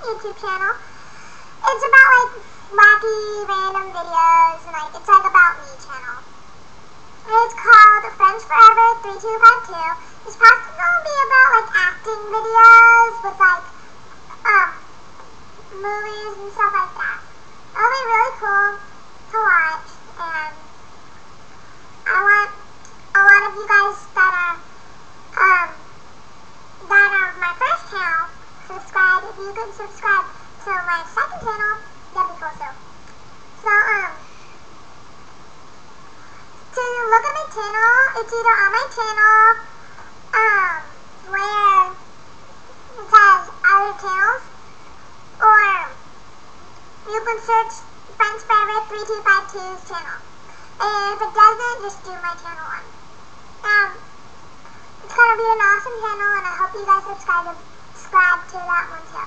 YouTube channel. It's about like wacky random videos and like it's like about me channel. It's called Friends Forever 3252. It's possibly gonna be about like acting videos with like movies and stuff like that. That'll be really cool to watch, and I want a lot of you guys that are my first channel subscribe. If you could subscribe to my second channel, that'd be cool too. So to look at my channel, it's either on my channel where it says other channels, or you can search Friends Forever 3252's channel. And if it doesn't, just do my channel one. It's gonna be an awesome channel, and I hope you guys subscribe to that one too.